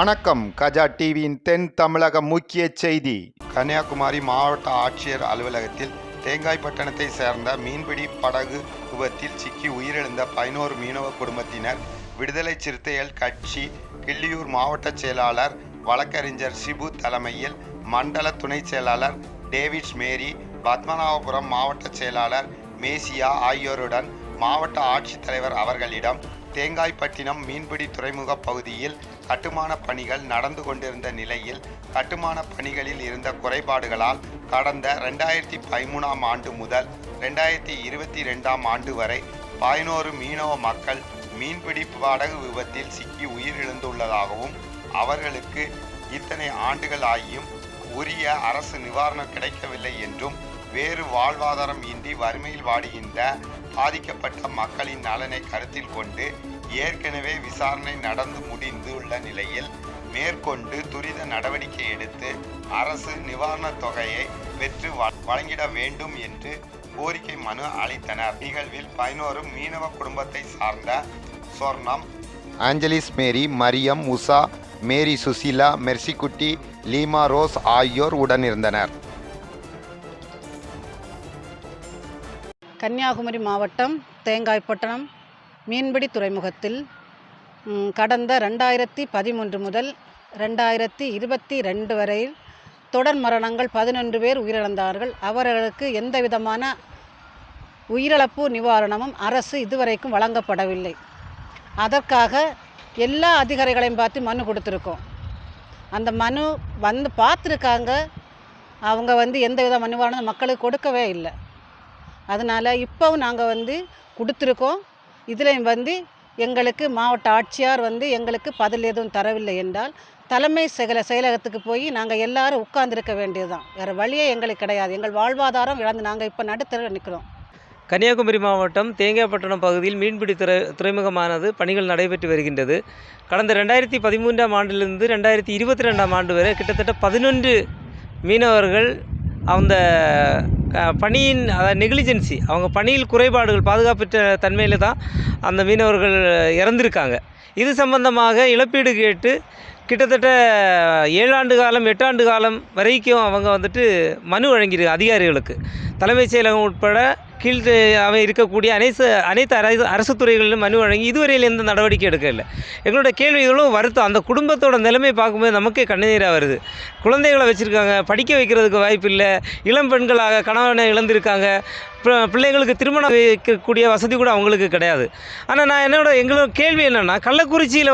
வணக்கம். கஜா டிவியின் தென் தமிழக முக்கிய செய்தி. கன்னியாகுமரி மாவட்ட ஆட்சியர் அலுவலகத்தில் தேங்காய்பட்டணத்தை சேர்ந்த மீன்பிடி படகு விபத்தில் சிக்கி உயிரிழந்த 11 மீனவ குடும்பத்தினர் விடுதலை சிறுத்தைகள் கட்சி கிள்ளியூர் மாவட்ட செயலாளர் வழக்கறிஞர் சிபு தலைமையில் மண்டல துணை செயலாளர் டேவிட்ஸ் மேரி, பத்மநாபபுரம் மாவட்ட செயலாளர் மேசியா ஆகியோருடன் மாவட்ட ஆட்சித்தலைவர் அவர்களிடம் தேங்காய்பட்டினம் மீன்பிடி துறைமுக பகுதியில் கட்டுமான பணிகள் நடந்து கொண்டிருந்த நிலையில் கட்டுமான பணிகளில் இருந்த குறைபாடுகளால் கடந்த 2013ஆம் ஆண்டு முதல் 2022ஆம் ஆண்டு வரை 11 மீனவ மக்கள் மீன்பிடி படகு விபத்தில் சிக்கி உயிரிழந்துள்ளதாகவும் அவர்களுக்கு இத்தனை ஆண்டுகள் ஆகியும் உரிய அரசு நிவாரணம் கிடைக்கவில்லை என்றும் வேறு வாழ்வாதாரம் இன்றி வறுமையில் வாடுகின்ற பாதிக்கப்பட்ட மக்களின் நலனை கருத்தில் கொண்டு ஏற்கனவே விசாரணை நடந்து முடிந்துள்ள நிலையில் மேற்கொண்டு துரித நடவடிக்கை எடுத்து அரசு நிவாரணத் தொகையை பெற்று வழங்கிட வேண்டும் என்று கோரிக்கை மனு அளித்தனர். நிகழ்வில் 11 மீனவ குடும்பத்தை சார்ந்த சொர்ணம், ஆஞ்சலிஸ் மேரி, மரியம், உஷா, மேரி சுசீலா, மெர்சிக்குட்டி, லீமா ரோஸ் ஆகியோர் உடனிருந்தனர். கன்னியாகுமரி மாவட்டம் தேங்காய்பட்டணம் மீன்பிடி துறைமுகத்தில் கடந்த 2013 முதல் 2022 வரையில் தொடர் மரணங்கள் 11 பேர் உயிரிழந்தார்கள். அவர்களுக்கு எந்தவிதமான உயிரிழப்பு நிவாரணமும் அரசு இதுவரைக்கும் வழங்கப்படவில்லை. அதற்காக எல்லா அதிகாரிகளையும் பார்த்து மனு கொடுத்துருக்கோம். அந்த மனு வந்து பார்த்துருக்காங்க. அவங்க எந்த வித நிவாரணம் மக்களுக்கு கொடுக்கவே இல்லை. அதனால் இப்போவும் நாங்கள் கொடுத்துருக்கோம். இதில் எங்களுக்கு மாவட்ட ஆட்சியார் எங்களுக்கு பதில் எதுவும் தரவில்லை என்றால் தலைமை செயலகத்துக்கு போய் நாங்கள் எல்லாரும் உட்கார்ந்துருக்க வேண்டியதுதான். வேறு வழியே எங்களுக்கு கிடையாது. எங்கள் வாழ்வாதாரம் இழந்து நாங்கள் இப்போ நடுத்தர நிற்கிறோம். கன்னியாகுமரி மாவட்டம் தேங்காய்பட்டணம் பகுதியில் மீன்பிடி துறைமுகமானது பணிகள் நடைபெற்று வருகின்றது. கடந்த 2013ஆம் ஆண்டிலிருந்து 2022ஆம் ஆண்டு வரை கிட்டத்தட்ட 11 மீனவர்கள் அந்த பணியின் நெக்லிஜென்சி, அவங்க பணியில் குறைபாடுகள், பாதுகாப்பற்ற தன்மையில் தான் அந்த மீனவர்கள் இறந்திருக்காங்க. இது சம்பந்தமாக இழப்பீடு கேட்டு கிட்டத்தட்ட 7 ஆண்டு காலம் 8 ஆண்டு காலம் வரைக்கும் அவங்க மனு வழங்கியிருக்கு அதிகாரிகளுக்கு. தலைமைச் செயலகம் உட்பட கீழ் இருக்கக்கூடிய அனைத்து அரசு துறைகளிலும் மனு வழங்கி இதுவரையில் எந்த நடவடிக்கை எடுக்கவில்லை. எங்களோட கேள்விகளும் வருத்தம். அந்த குடும்பத்தோட நிலைமை பார்க்கும்போது நமக்கே கண்ணீராக வருது. குழந்தைகளை வச்சுருக்காங்க, படிக்க வைக்கிறதுக்கு வாய்ப்பு இல்லை. இளம் பெண்களாக கணவனை இழந்திருக்காங்க. பிள்ளைங்களுக்கு திருமணம் வைக்கக்கூடிய வசதி கூட அவங்களுக்கு கிடையாது. ஆனால் எங்களோட கேள்வி என்னென்னா, கள்ளக்குறிச்சியில்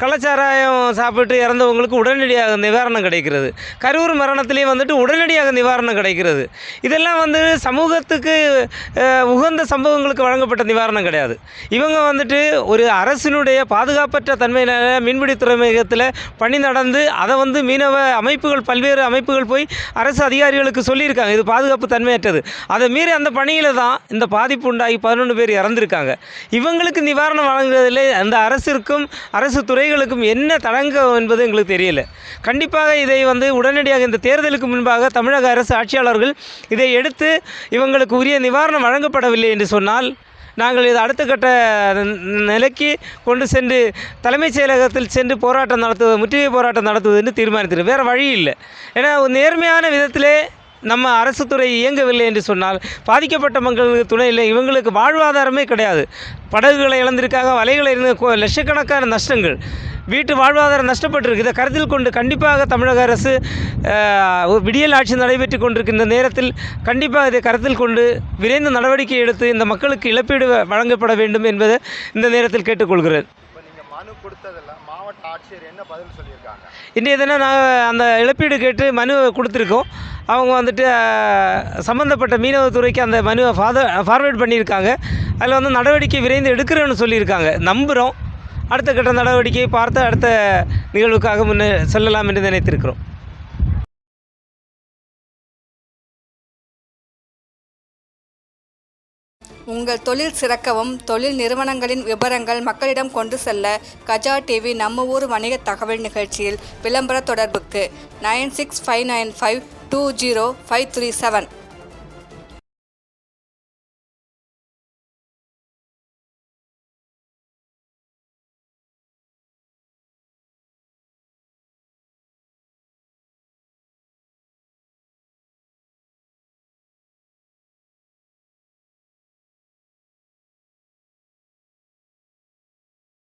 கள்ளச்சாராயம் சாப்பிட்டு இறந்தவங்களுக்கு உடனடியாக நிவாரணம் கிடைக்கிறது. கரூர் மரணத்திலேயே உடனடியாக நிவாரணம் கிடைக்கிறது. இதெல்லாம் சமூகத்துக்கு உகந்த சம்பவங்களுக்கு வழங்கப்பட்ட நிவாரணம் கிடையாது. இவங்க ஒரு அரசினுடைய பாதுகாப்பற்ற தன்மையில மீன்பிடி துறைமுகத்தில் பணி நடந்து அதை மீனவ அமைப்புகள், பல்வேறு அமைப்புகள் போய் அரசு அதிகாரிகளுக்கு சொல்லியிருக்காங்க, இது பாதுகாப்பு தன்மையற்றது. அதை மீறி அந்த பணியில் தான் இந்த பாதிப்பு உண்டாகி 11 பேர் இறந்திருக்காங்க. இவங்களுக்கு நிவாரணம் வழங்குவதில் அந்த அரசிற்கும் அரசு துறைகளுக்கும் என்ன தடங்கம் என்பது எங்களுக்கு தெரியல. கண்டிப்பாக இதை உடனடியாக இந்த தேர்தலுக்கு முன்பாக தமிழக அரசு ஆட்சியாளர்கள் இதை எடுத்து இவங்களுக்கு உரிய நிவாரணம் வழங்கப்படவில்லை என்று சொன்னால் நாங்கள் இது அடுத்த கட்ட நிலைக்கு கொண்டு சென்று தலைமைச் செயலகத்தில் சென்று போராட்டம் நடத்துவது, முற்றுகை போராட்டம் நடத்துவது என்று தீர்மானித்திருக்கிறோம். வேறு வழி இல்லை. ஏன்னா நேர்மையான விதத்திலே நம்ம அரசு துறை இயங்கவில்லை என்று சொன்னால் பாதிக்கப்பட்ட மக்களுக்கு துணை இல்லை. இவங்களுக்கு வாழ்வாதாரமே கிடையாது. படகுகளை இழந்திருக்காங்க, வலைகளை லட்சக்கணக்கான நஷ்டங்கள், வீட்டு வாழ்வாதாரம் நஷ்டப்பட்டிருக்கு. இதை கருத்தில் கொண்டு கண்டிப்பாக தமிழக அரசு விடியல் ஆட்சி நடைபெற்று கொண்டிருக்கின்ற நேரத்தில் கண்டிப்பாக இதை கருத்தில் கொண்டு விரைந்து நடவடிக்கை எடுத்து இந்த மக்களுக்கு இழப்பீடு வழங்கப்பட வேண்டும் என்பதை இந்த நேரத்தில் கேட்டுக்கொள்கிறேன். மனு கொடுத்ததெல்லாம் மாவட்ட ஆட்சியர் என்ன பதில் சொல்லியிருக்காங்க? இன்றைய தினம் நாங்கள் அந்த இழப்பீடு கேட்டு மனு கொடுத்துருக்கோம். அவங்க சம்மந்தப்பட்ட மீனவத்துறைக்கு அந்த மனுவை ஃபார்வேர்ட் பண்ணியிருக்காங்க. அதில் நடவடிக்கை விரைந்து எடுக்கிறோன்னு சொல்லியிருக்காங்க. நம்புகிறோம். அடுத்த கட்ட நடவடிக்கையை பார்த்து அடுத்த நிகழ்வுக்காக முன்னே செல்லலாம் என்று நினைத்திருக்கிறோம். உங்கள் தொழில் சிறக்கவும் தொழில் நிறுவனங்களின் விவரங்கள் மக்களிடம் கொண்டு செல்ல கஜா டிவி நம்ம ஊர் வணிக தகவல் நிகழ்ச்சியில் விளம்பர தொடர்புக்கு 9659520537